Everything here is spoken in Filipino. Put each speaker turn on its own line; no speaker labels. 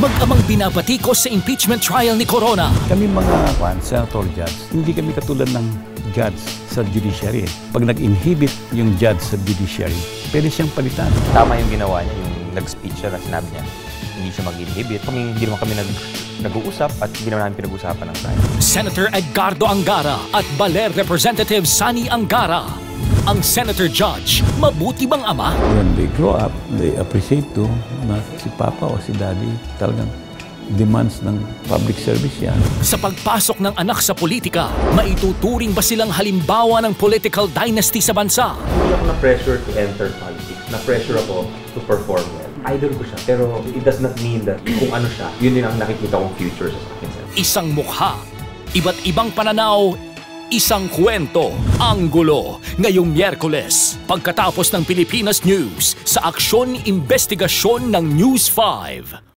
Mag-amang binabatikos sa impeachment trial ni Corona.
Kami mga senator judge, hindi kami katulad ng judge sa judiciary. Pag nag-inhibit yung judge sa judiciary, pwede siyang palitan.
Tama yung ginawa niya, yung nag-speech siya na sinabi niya, hindi siya mag-inhibit. Hindi naman kami nag-uusap at hindi naman namin pinag-usapan ng trial.
Senator Edgardo Angara at Baler Representative Sani Angara. Ang senator judge, mabuti bang ama?
When they grow up, they appreciate to na si Papa o si Daddy talagang demands ng public service yan.
Sa pagpasok ng anak sa politika, maituturing ba silang halimbawa ng political dynasty sa bansa?
Hindi ako na-pressure to enter politics. Na-pressure ako to perform well. Idol ko siya, pero it does not mean that kung ano siya, yun din ang nakikita kong future sa akin.
Isang mukha, iba't ibang pananaw, isang kwento, anggulo. Ngayong Miyerkules, pagkatapos ng Pilipinas News, sa aksyon investigasyon ng News 5.